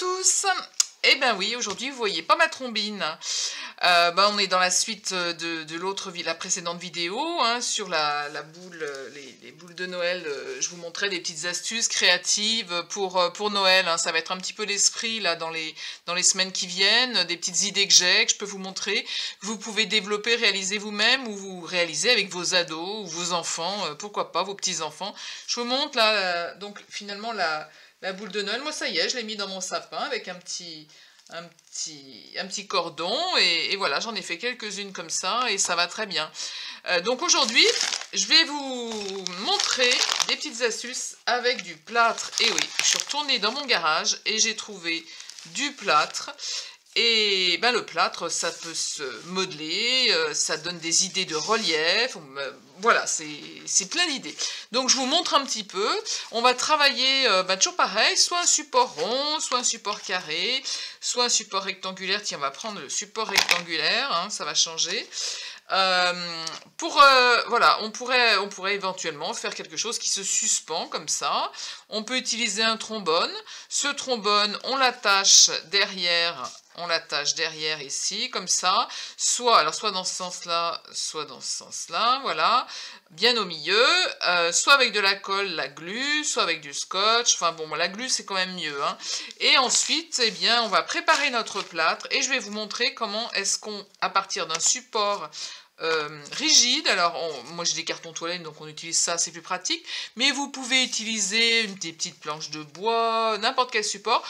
tous. Eh ben oui, aujourd'hui vous voyez pas ma trombine. On est dans la suite de l'autre, la précédente vidéo hein, sur la boule, les boules de Noël. Je vous montrais des petites astuces créatives pour Noël. Hein. Ça va être un petit peu l'esprit là dans les semaines qui viennent, des petites idées que je peux vous montrer, que vous pouvez développer, réaliser vous-même ou vous réaliser avec vos ados ou vos enfants, pourquoi pas vos petits-enfants. Je vous montre là, donc finalement la boule de Noël. Moi ça y est, je l'ai mis dans mon sapin avec un petit cordon et voilà, j'en ai fait quelques-unes comme ça et ça va très bien. Donc aujourd'hui, je vais vous montrer des petites astuces avec du plâtre. Et oui, je suis retournée dans mon garage et j'ai trouvé du plâtre. Et ben le plâtre, ça peut se modeler, ça donne des idées de relief, voilà, c'est plein d'idées. Donc je vous montre un petit peu, on va travailler toujours pareil, soit un support rond, soit un support carré, soit un support rectangulaire. Tiens, on va prendre le support rectangulaire, hein, ça va changer. Voilà, on pourrait éventuellement faire quelque chose qui se suspend comme ça. On peut utiliser un trombone. Ce trombone, on l'attache derrière ici, comme ça. Soit dans ce sens-là, soit dans ce sens-là, voilà. Bien au milieu. Soit avec de la colle, la glu, soit avec du scotch. Enfin bon, la glu, c'est quand même mieux. Hein. Et ensuite, eh bien, on va préparer notre plâtre et je vais vous montrer comment est-ce qu'on, à partir d'un support rigide, alors moi j'ai des cartons toilettes donc on utilise ça, c'est plus pratique, mais vous pouvez utiliser des petites planches de bois, n'importe quel support,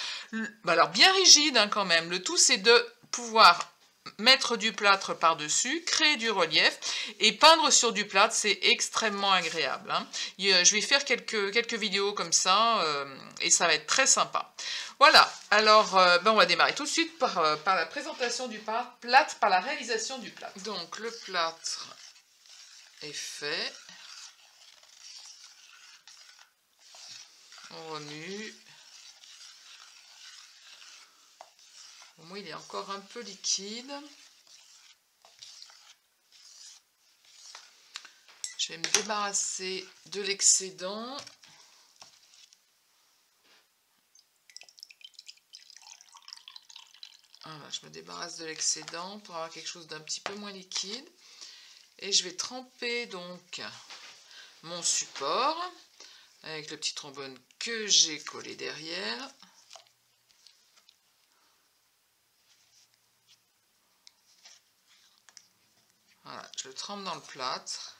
alors bien rigide hein, quand même. Le tout c'est de pouvoir mettre du plâtre par-dessus, créer du relief et peindre sur du plâtre, c'est extrêmement agréable. Hein. Je vais faire quelques vidéos comme ça et ça va être très sympa. Voilà, alors on va démarrer tout de suite par la présentation du plâtre, par la réalisation du plâtre. Donc le plâtre est fait, on remue. Au moins il est encore un peu liquide. Je vais me débarrasser de l'excédent. Voilà, je me débarrasse de l'excédent pour avoir quelque chose d'un petit peu moins liquide. Et je vais tremper donc mon support avec le petit trombone que j'ai collé derrière. Voilà, je le trempe dans le plâtre.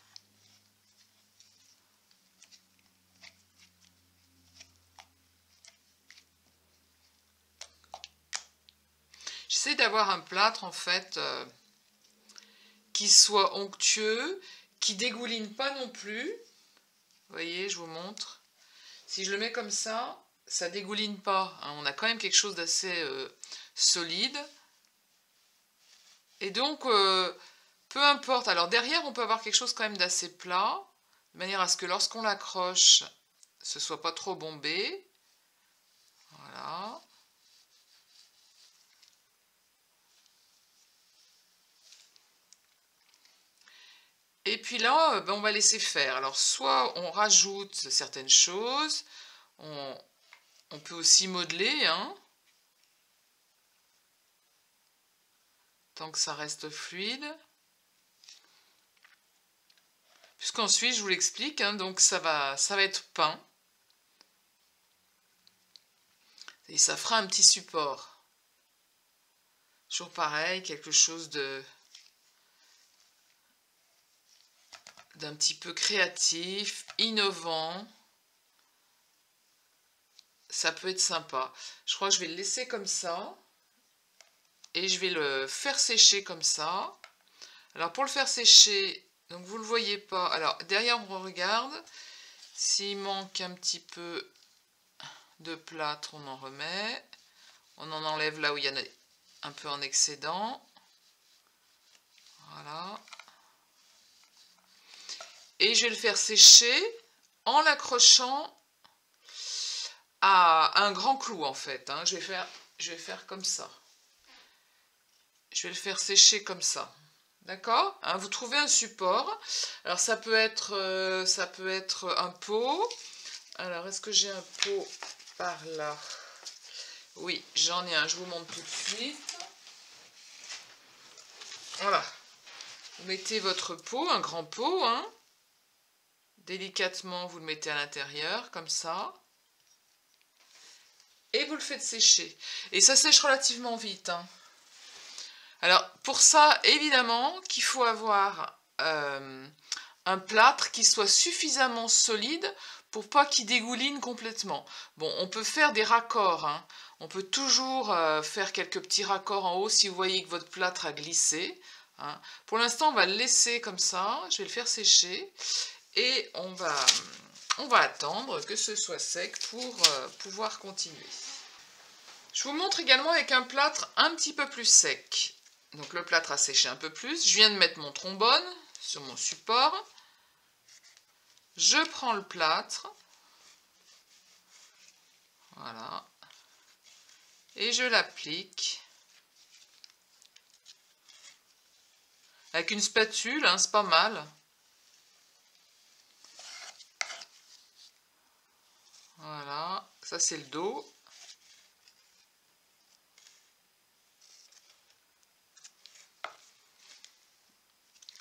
J'essaie d'avoir un plâtre en fait qui soit onctueux, qui dégouline pas non plus. Vous voyez, je vous montre. Si je le mets comme ça, ça dégouline pas. Hein, on a quand même quelque chose d'assez solide. Et donc, peu importe. Alors derrière, on peut avoir quelque chose quand même d'assez plat, de manière à ce que lorsqu'on l'accroche, ce soit pas trop bombé. Voilà. Et puis là, on va laisser faire. Alors, soit on rajoute certaines choses, on peut aussi modeler, hein, tant que ça reste fluide. Puisqu'ensuite, je vous l'explique, hein, donc ça va être peint. Et ça fera un petit support. Toujours pareil, quelque chose d'un petit peu créatif, innovant. Ça peut être sympa. Je crois que je vais le laisser comme ça. Et je vais le faire sécher comme ça. Alors pour le faire sécher, donc vous ne le voyez pas. Alors derrière on regarde. S'il manque un petit peu de plâtre, on en remet. On en enlève là où il y en a un peu en excédent. Voilà. Et je vais le faire sécher en l'accrochant à un grand clou en fait. Hein. Je vais faire comme ça. Je vais le faire sécher comme ça. D'accord, hein, vous trouvez un support. Alors ça peut être un pot. Alors est-ce que j'ai un pot par là? Oui, j'en ai un, je vous montre tout de suite. Voilà. Vous mettez votre pot, un grand pot, hein. Délicatement, vous le mettez à l'intérieur, comme ça. Et vous le faites sécher. Et ça sèche relativement vite, hein. Alors, pour ça, évidemment, qu'il faut avoir un plâtre qui soit suffisamment solide pour pas qu'il dégouline complètement. Bon, on peut faire des raccords, hein. On peut toujours faire quelques petits raccords en haut si vous voyez que votre plâtre a glissé, hein. Pour l'instant, on va le laisser comme ça. Je vais le faire sécher et on va attendre que ce soit sec pour pouvoir continuer. Je vous montre également avec un plâtre un petit peu plus sec. Donc le plâtre a séché un peu plus. Je viens de mettre mon trombone sur mon support. Je prends le plâtre. Voilà. Et je l'applique. Avec une spatule, hein, c'est pas mal. Voilà. Ça c'est le dos.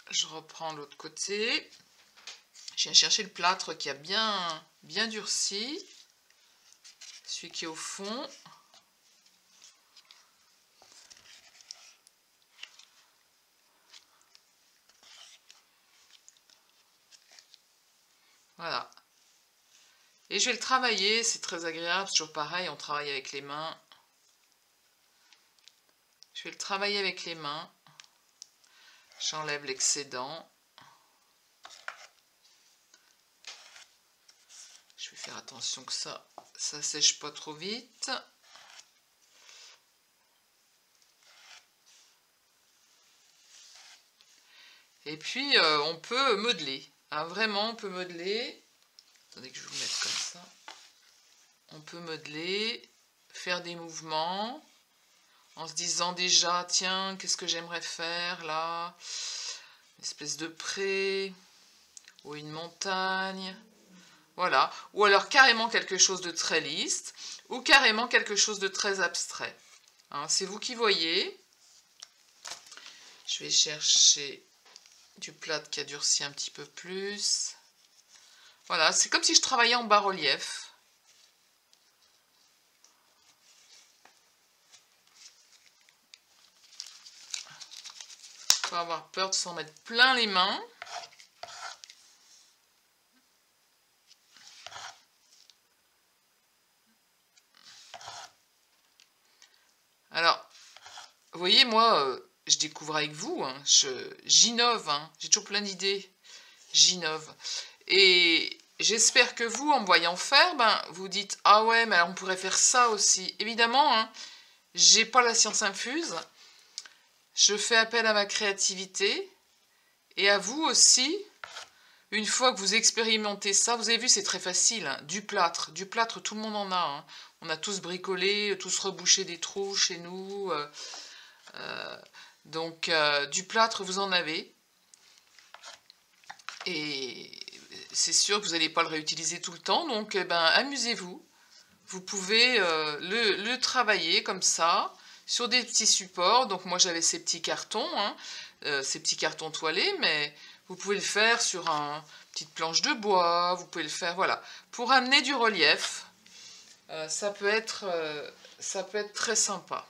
Je reprends l'autre côté. Je viens chercher le plâtre qui a bien durci. Celui qui est au fond. Voilà. Et je vais le travailler, c'est très agréable, c'est toujours pareil, on travaille avec les mains. Je vais le travailler avec les mains. J'enlève l'excédent. Je vais faire attention que ça sèche pas trop vite. Et puis on peut modeler, hein, vraiment on peut modeler. Attendez que je vous le mette comme ça. On peut modeler, faire des mouvements en se disant déjà tiens qu'est-ce que j'aimerais faire là, une espèce de pré ou une montagne. Voilà, ou alors carrément quelque chose de très lisse, ou carrément quelque chose de très abstrait. Hein, c'est vous qui voyez. Je vais chercher du plâtre qui a durci un petit peu plus. Voilà, c'est comme si je travaillais en bas-relief. Faut avoir peur de s'en mettre plein les mains. Alors, vous voyez, moi, je découvre avec vous, hein, j'innove, hein, j'ai toujours plein d'idées, j'innove. Et j'espère que vous, en me voyant faire, ben, vous dites « Ah ouais, mais alors on pourrait faire ça aussi ». Évidemment, hein, j'ai pas la science infuse, je fais appel à ma créativité, et à vous aussi. Une fois que vous expérimentez ça, vous avez vu, c'est très facile, hein, du plâtre, tout le monde en a, hein. On a tous bricolé, tous rebouché des trous chez nous, donc du plâtre, vous en avez. Et c'est sûr que vous n'allez pas le réutiliser tout le temps, donc ben, amusez-vous. Vous pouvez le travailler comme ça, sur des petits supports. Donc moi j'avais ces petits cartons, hein, ces petits cartons toilés, mais vous pouvez le faire sur une petite planche de bois, vous pouvez le faire, voilà. Pour amener du relief, ça peut être très sympa.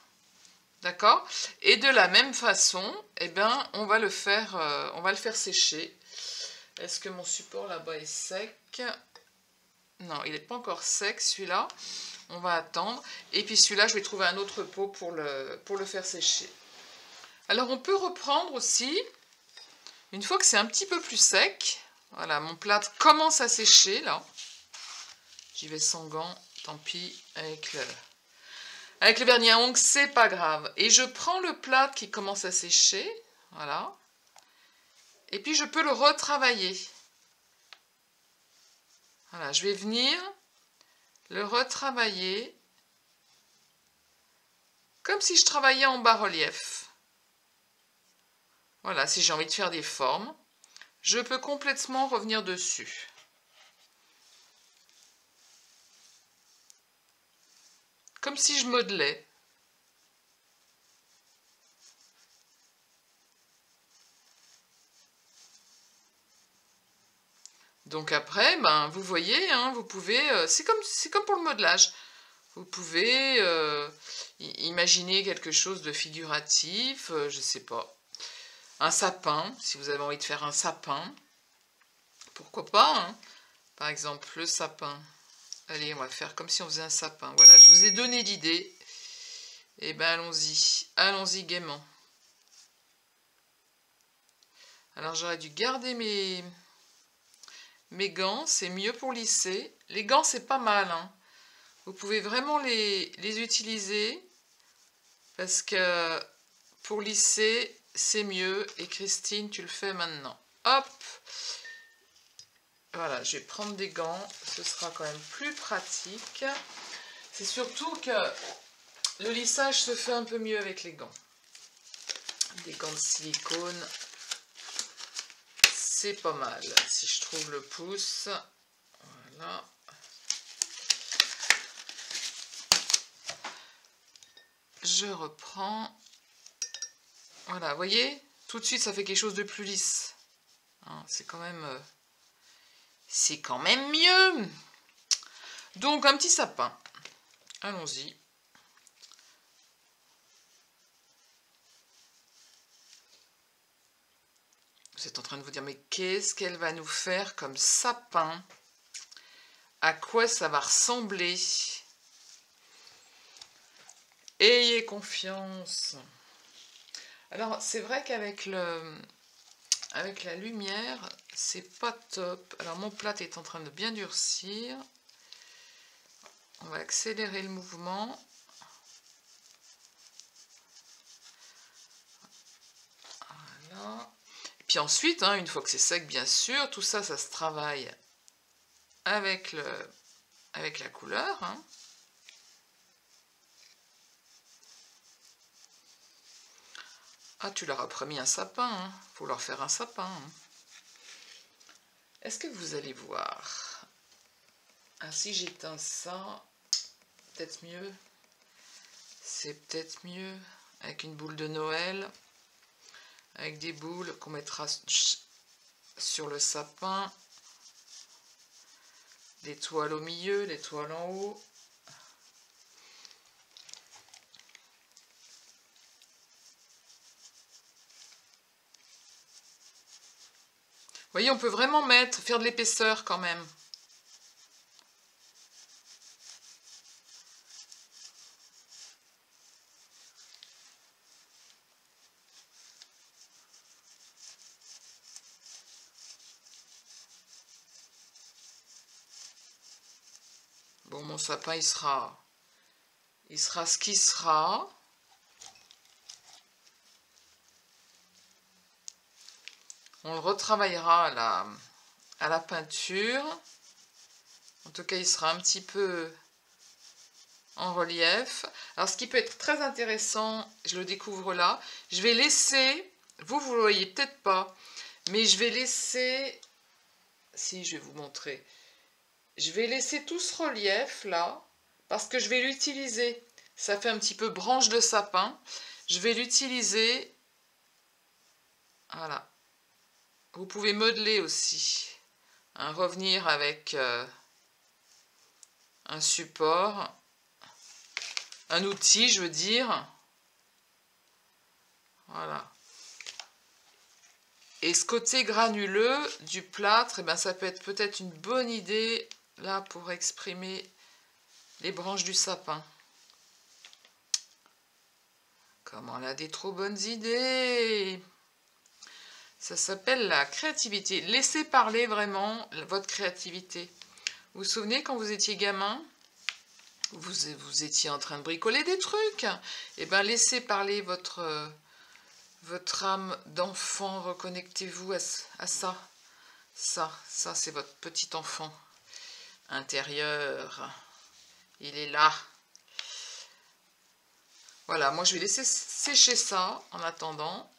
D'accord? Et de la même façon, eh ben, on va le faire sécher. Est-ce que mon support là-bas est sec? Non, il n'est pas encore sec celui-là. On va attendre. Et puis celui-là, je vais trouver un autre pot pour le faire sécher. Alors on peut reprendre aussi, une fois que c'est un petit peu plus sec. Voilà, mon plâtre commence à sécher là. J'y vais sans gants, tant pis, avec le vernis à ongles, c'est pas grave. Et je prends le plâtre qui commence à sécher. Voilà. Et puis je peux le retravailler. Voilà, je vais venir le retravailler comme si je travaillais en bas-relief. Voilà, si j'ai envie de faire des formes, je peux complètement revenir dessus. comme si je modelais. Donc après, ben, vous voyez, hein, vous pouvez, c'est comme pour le modelage. Vous pouvez imaginer quelque chose de figuratif, je ne sais pas. Un sapin, si vous avez envie de faire un sapin. Pourquoi pas, hein. Par exemple, le sapin. Allez, on va faire comme si on faisait un sapin. Voilà, je vous ai donné l'idée. Eh bien, allons-y. Allons-y gaiement. Alors, j'aurais dû garder mes gants. C'est mieux pour lisser. Les gants, c'est pas mal, hein. Vous pouvez vraiment les utiliser. Parce que pour lisser, c'est mieux. Et Christine, tu le fais maintenant. Hop! Voilà, je vais prendre des gants. Ce sera quand même plus pratique. C'est surtout que le lissage se fait un peu mieux avec les gants. Des gants de silicone, c'est pas mal. Si je trouve le pouce, voilà. Je reprends. Voilà, vous voyez, tout de suite, ça fait quelque chose de plus lisse. Hein, c'est quand même mieux. Donc, un petit sapin. Allons-y. Vous êtes en train de vous dire, mais qu'est-ce qu'elle va nous faire comme sapin? À quoi ça va ressembler? Ayez confiance. Alors, c'est vrai qu'avec la lumière, c'est pas top. Alors, mon plâtre est en train de bien durcir. On va accélérer le mouvement. Voilà. Et puis ensuite, hein, une fois que c'est sec, bien sûr, tout ça, ça se travaille avec la couleur. Hein. Ah, tu leur as promis un sapin. Hein. Faut leur faire un sapin. Hein. Est-ce que vous allez voir? Ah, si j'éteins ça, peut-être mieux. C'est peut-être mieux avec une boule de Noël, avec des boules qu'on mettra sur le sapin, des toiles au milieu, des toiles en haut. Vous voyez, on peut vraiment faire de l'épaisseur quand même. Bon, mon sapin, il sera ce qu'il sera. On le retravaillera à la peinture. En tout cas, il sera un petit peu en relief. Alors, ce qui peut être très intéressant, je le découvre là, je vais laisser, vous ne le voyez peut-être pas, mais je vais laisser, si je vais vous montrer, je vais laisser tout ce relief là, parce que je vais l'utiliser. Ça fait un petit peu branche de sapin. Je vais l'utiliser. Voilà. Vous pouvez modeler aussi. Hein, revenir avec un support, un outil, je veux dire. Voilà. Et ce côté granuleux du plâtre, eh ben, ça peut être peut-être une bonne idée là pour exprimer les branches du sapin. Comment elle a des trop bonnes idées! Ça s'appelle la créativité. Laissez parler vraiment votre créativité. Vous vous souvenez quand vous étiez gamin, vous étiez en train de bricoler des trucs. Eh bien, laissez parler votre âme d'enfant. Reconnectez-vous à ça. Ça, c'est votre petit enfant intérieur. Il est là. Voilà, moi je vais laisser sécher ça en attendant.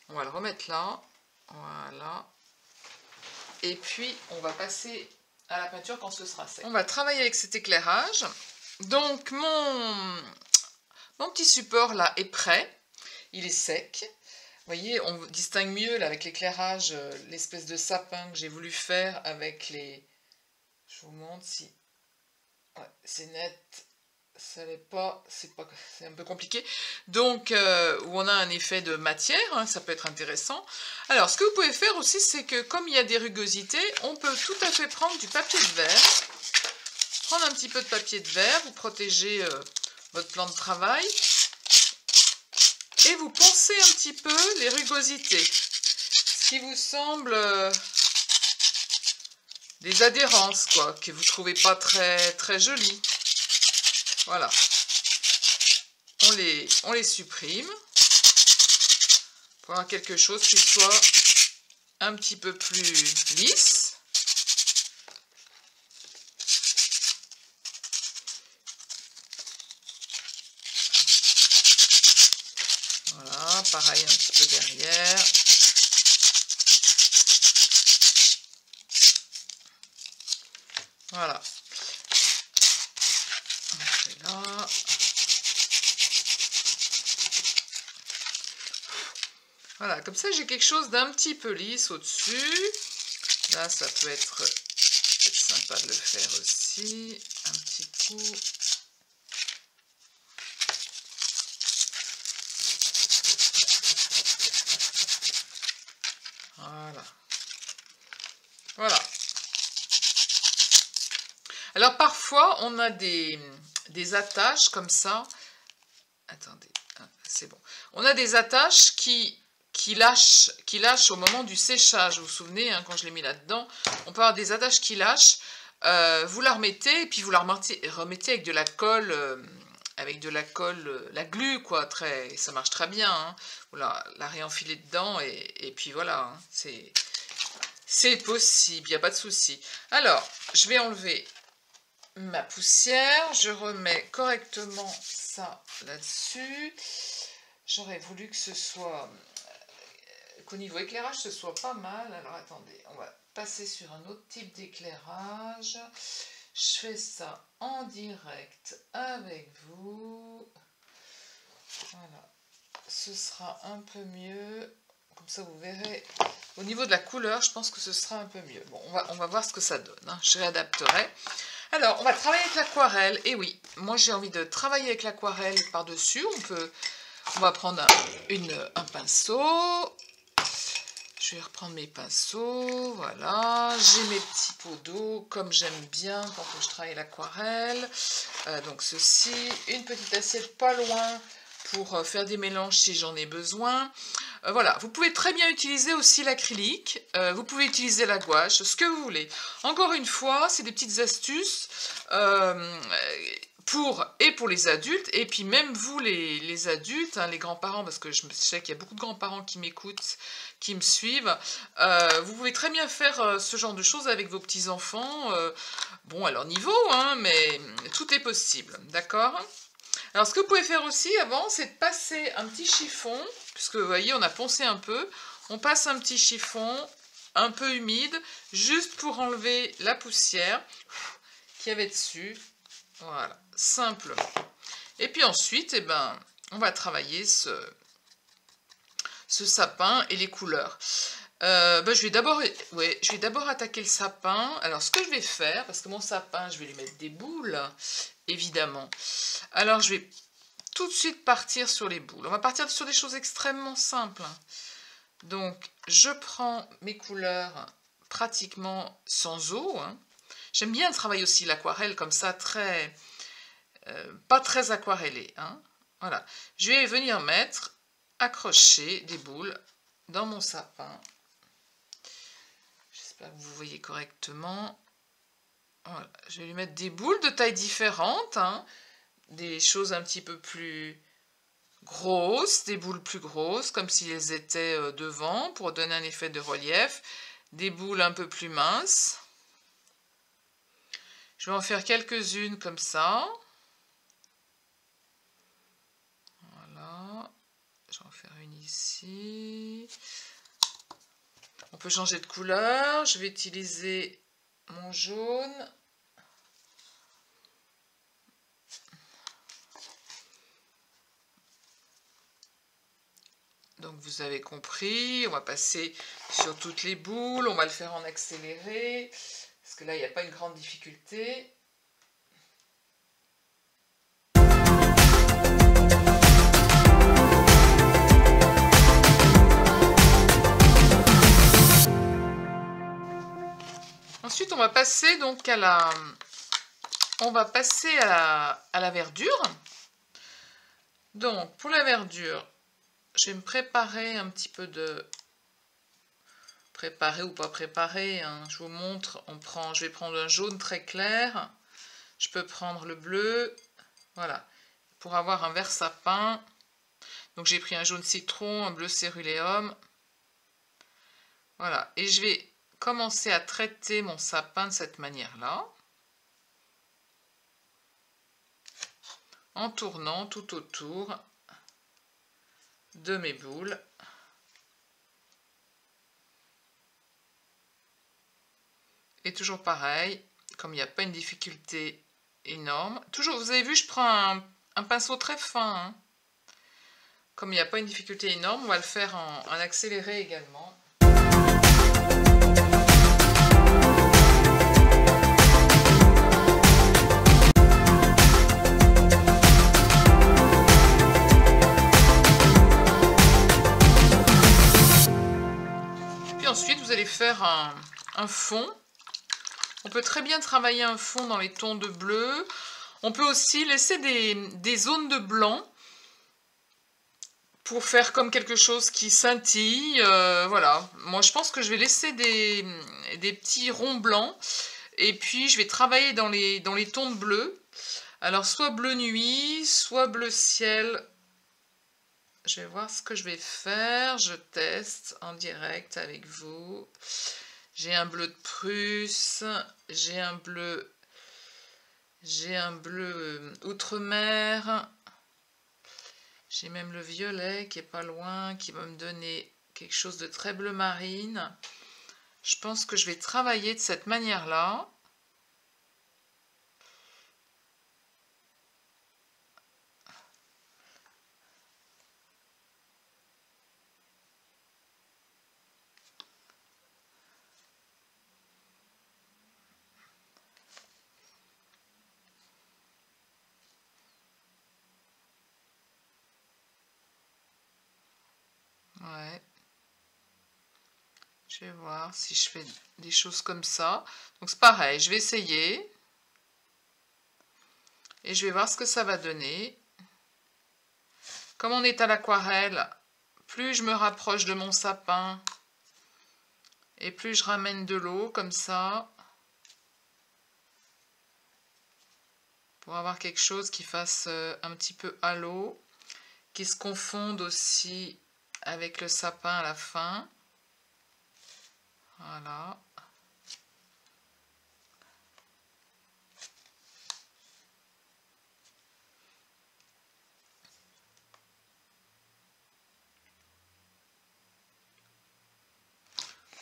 On va le remettre là. Voilà. Et puis, on va passer à la peinture quand ce sera sec. On va travailler avec cet éclairage. Donc mon petit support là est prêt, il est sec. Vous voyez, on distingue mieux là avec l'éclairage, l'espèce de sapin que j'ai voulu faire avec les... Je vous montre si... Ouais, c'est net, ça l'est pas, c'est un peu compliqué. Donc, où on a un effet de matière, hein, ça peut être intéressant. Alors, ce que vous pouvez faire aussi, c'est que comme il y a des rugosités, on peut tout à fait prendre du papier de verre. Prendre un petit peu de papier de verre, vous protégez votre plan de travail. Et vous poncez un petit peu les rugosités. Ce qui vous semble des adhérences, quoi, que vous ne trouvez pas très jolies. Voilà. On les supprime. Pour avoir quelque chose qui soit un petit peu plus lisse. Voilà, pareil un petit peu derrière. Voilà. Là. Voilà, comme ça j'ai quelque chose d'un petit peu lisse au-dessus. Là, ça peut être sympa de le faire aussi. Un petit coup. Voilà. Voilà. Alors parfois, on a des attaches comme ça. Attendez, c'est bon. On a des attaches qui lâchent au moment du séchage. Vous vous souvenez, hein, quand je l'ai mis là-dedans, on peut avoir des attaches qui lâchent. Vous la remettez et puis vous la remettez avec de la colle, la glu, quoi. Ça marche très bien. Hein. Vous la réenfilez dedans et puis voilà. Hein, c'est possible, il n'y a pas de souci. Alors, je vais enlever ma poussière. Je remets correctement ça là-dessus. J'aurais voulu que ce soit... qu'au niveau éclairage, ce soit pas mal. Alors, attendez, on va passer sur un autre type d'éclairage. Je fais ça en direct avec vous. Voilà. Ce sera un peu mieux. Comme ça, vous verrez. Au niveau de la couleur, je pense que ce sera un peu mieux. Bon, on va voir ce que ça donne. Hein. Je réadapterai. Alors, on va travailler avec l'aquarelle. Et oui, moi, j'ai envie de travailler avec l'aquarelle par-dessus. On va prendre un pinceau. Je vais reprendre mes pinceaux. Voilà. J'ai mes petits pots d'eau, comme j'aime bien quand je travaille l'aquarelle. Donc, ceci. Une petite assiette pas loin pour faire des mélanges si j'en ai besoin. Voilà, vous pouvez très bien utiliser aussi l'acrylique, vous pouvez utiliser la gouache, ce que vous voulez. Encore une fois, c'est des petites astuces pour les adultes, et puis même vous les adultes, hein, les grands-parents, parce que je sais qu'il y a beaucoup de grands-parents qui m'écoutent, qui me suivent, vous pouvez très bien faire ce genre de choses avec vos petits-enfants, bon à leur niveau, hein, mais tout est possible, d'accord ? Alors, ce que vous pouvez faire aussi avant, c'est de passer un petit chiffon, puisque vous voyez, on a poncé un peu. On passe un petit chiffon un peu humide, juste pour enlever la poussière qu'il y avait dessus. Voilà, simplement. Et puis ensuite, eh ben, on va travailler ce sapin et les couleurs. Je vais d'abord attaquer le sapin. Alors, ce que je vais faire, parce que mon sapin, je vais lui mettre des boules, évidemment. Alors, je vais tout de suite partir sur les boules. On va partir sur des choses extrêmement simples. Donc, je prends mes couleurs pratiquement sans eau. Hein. J'aime bien travailler aussi l'aquarelle comme ça, pas très aquarellé. Hein. Voilà. Je vais venir accrocher des boules dans mon sapin. J'espère que vous voyez correctement. Voilà. Je vais lui mettre des boules de tailles différentes. Hein. Des choses un petit peu plus grosses, des boules plus grosses, comme si elles étaient devant, pour donner un effet de relief. Des boules un peu plus minces. Je vais en faire quelques-unes comme ça. Voilà. Je vais en faire une ici. On peut changer de couleur. Je vais utiliser mon jaune. Donc vous avez compris, on va passer sur toutes les boules, on va le faire en accéléré, parce que là il n'y a pas une grande difficulté. Ensuite on va passer donc à la verdure. Donc pour la verdure, je vais me préparer un petit peu de... Préparer ou pas préparer, hein, je vous montre, je vais prendre un jaune très clair, je peux prendre le bleu, voilà, pour avoir un vert sapin. Donc j'ai pris un jaune citron, un bleu céruléum, voilà, et je vais commencer à traiter mon sapin de cette manière-là, en tournant tout autour de mes boules. Et toujours pareil, comme il n'y a pas une difficulté énorme. Toujours, vous avez vu, je prends un pinceau très fin. Hein. Comme il n'y a pas une difficulté énorme, on va le faire en accéléré également. Puis ensuite, vous allez faire un fond. On peut très bien travailler un fond dans les tons de bleu. On peut aussi laisser des zones de blanc pour faire comme quelque chose qui scintille. Voilà. Moi, je pense que je vais laisser des petits ronds blancs. Et puis, je vais travailler dans les tons de bleu. Alors, soit bleu nuit, soit bleu ciel. Je vais voir ce que je vais faire. Je teste en direct avec vous. J'ai un bleu de Prusse, j'ai un bleu outre-mer, j'ai même le violet qui est pas loin, qui va me donner quelque chose de très bleu marine. Je pense que je vais travailler de cette manière-là. Ouais. Je vais voir si je fais des choses comme ça. Donc c'est pareil, je vais essayer. Et je vais voir ce que ça va donner. Comme on est à l'aquarelle, plus je me rapproche de mon sapin, et plus je ramène de l'eau comme ça. Pour avoir quelque chose qui fasse un petit peu halo, qui se confonde aussi avec le sapin à la fin. Voilà.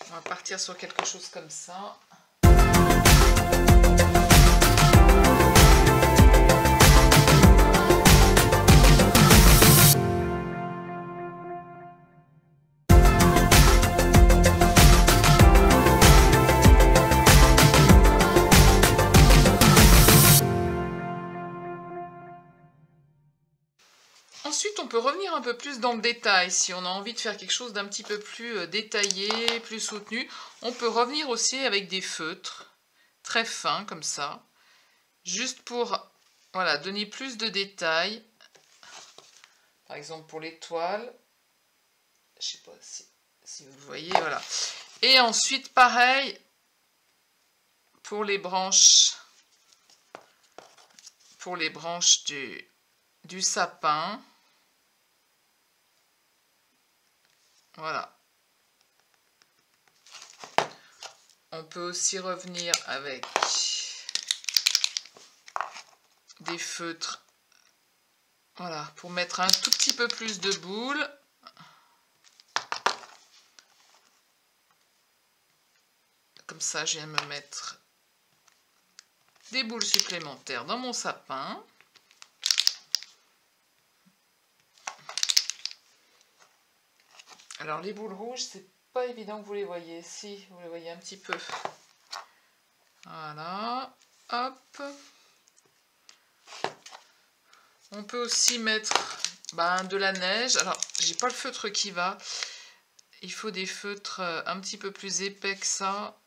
On va partir sur quelque chose comme ça. Ensuite, on peut revenir un peu plus dans le détail. Si on a envie de faire quelque chose d'un petit peu plus détaillé, plus soutenu, on peut revenir aussi avec des feutres très fins comme ça, juste pour voilà, donner plus de détails. Par exemple pour l'étoile, je sais pas si vous voyez, voilà. Et ensuite, pareil pour les branches du sapin. Voilà. On peut aussi revenir avec des feutres, voilà, pour mettre un tout petit peu plus de boules. Comme ça, je viens me mettre des boules supplémentaires dans mon sapin. Alors les boules rouges, c'est pas évident que vous les voyez. Si, vous les voyez un petit peu. Voilà, hop. On peut aussi mettre de la neige. Alors, j'ai pas le feutre qui va. Il faut des feutres un petit peu plus épais que ça.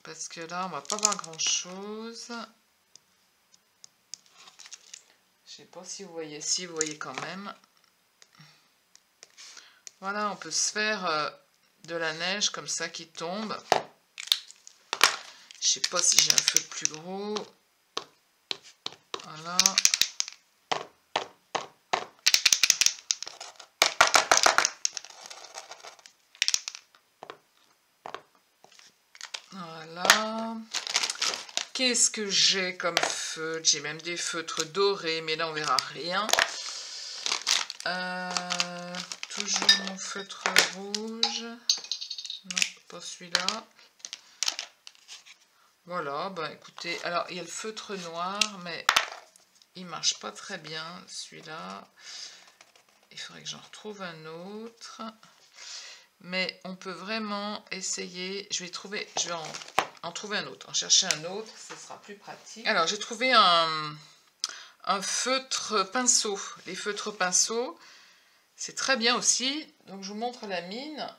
Parce que là, on va pas voir grand chose. Je sais pas si vous voyez. Si, vous voyez quand même. Voilà, on peut se faire de la neige comme ça qui tombe. Je sais pas si j'ai un feutre plus gros. Voilà. Voilà. Qu'est-ce que j'ai comme feutre? J'ai même des feutres dorés, mais là on verra rien. Toujours mon feutre rouge. Non, pas celui-là. Voilà, écoutez, alors il y a le feutre noir, mais il marche pas très bien celui-là. Il faudrait que j'en retrouve un autre. Mais on peut vraiment essayer. Je vais en trouver un autre. En chercher un autre, ce sera plus pratique. Alors j'ai trouvé un feutre pinceau. Les feutres pinceaux, c'est très bien aussi. Donc je vous montre la mine.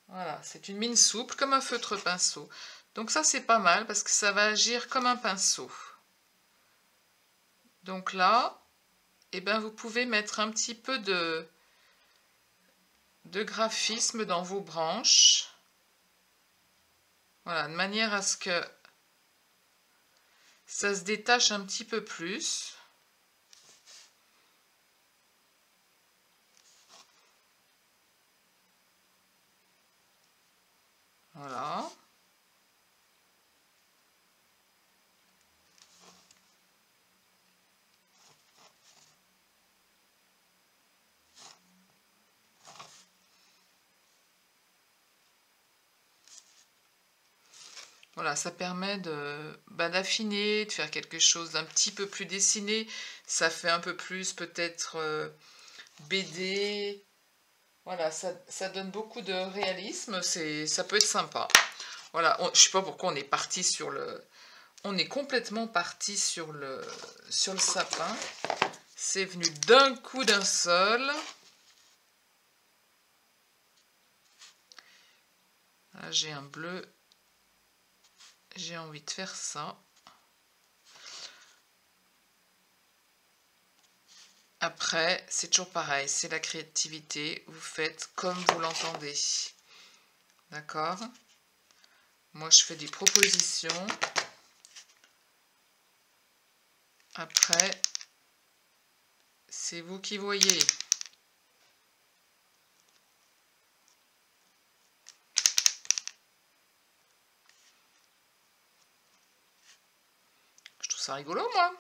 Voilà, c'est une mine souple comme un feutre pinceau. Donc ça c'est pas mal parce que ça va agir comme un pinceau. Donc là, vous pouvez mettre un petit peu de graphisme dans vos branches. Voilà, de manière à ce que ça se détache un petit peu plus. Voilà. Voilà, ça permet d'affiner, de faire quelque chose d'un petit peu plus dessiné. Ça fait un peu plus peut-être BD. Voilà, ça donne beaucoup de réalisme. Ça peut être sympa. Voilà, je sais pas pourquoi on est parti sur le... On est complètement parti sur le sapin. C'est venu d'un coup d'un seul. Là, j'ai un bleu. J'ai envie de faire ça. Après, c'est toujours pareil, c'est la créativité. Vous faites comme vous l'entendez. D'accord? Moi, je fais des propositions. Après, c'est vous qui voyez. Je trouve ça rigolo, moi.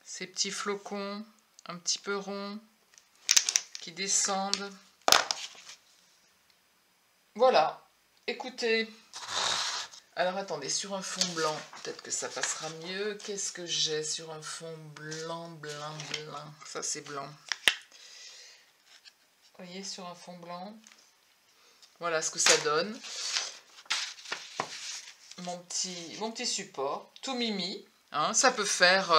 Ces petits flocons, un petit peu ronds, qui descendent. Voilà. Écoutez. Alors, attendez, sur un fond blanc, peut-être que ça passera mieux. Qu'est-ce que j'ai sur un fond blanc? Ça, c'est blanc. Vous voyez, sur un fond blanc. Voilà ce que ça donne. Mon petit support, tout mimi. Hein, ça peut faire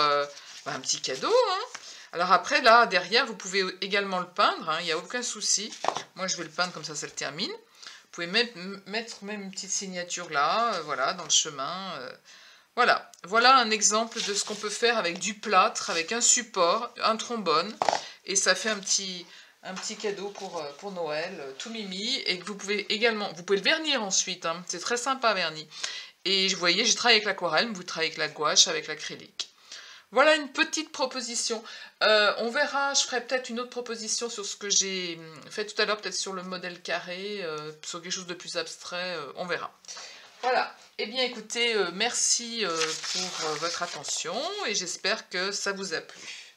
un petit cadeau. Hein. Alors après, là, derrière, vous pouvez également le peindre. Hein, il n'y a aucun souci. Moi, je vais le peindre comme ça le termine. Vous pouvez mettre même une petite signature là, voilà, dans le chemin. Voilà un exemple de ce qu'on peut faire avec du plâtre, avec un support, un trombone. Et ça fait un petit cadeau pour Noël, tout mimi. Et que vous pouvez le vernir ensuite. Hein, c'est très sympa verni. Et vous voyez, j'ai travaillé avec l'aquarelle, vous travaillez avec la gouache, avec l'acrylique. Voilà une petite proposition. On verra, je ferai peut-être une autre proposition sur ce que j'ai fait tout à l'heure, peut-être sur le modèle carré, sur quelque chose de plus abstrait, on verra. Voilà. Eh bien écoutez, merci pour votre attention et j'espère que ça vous a plu.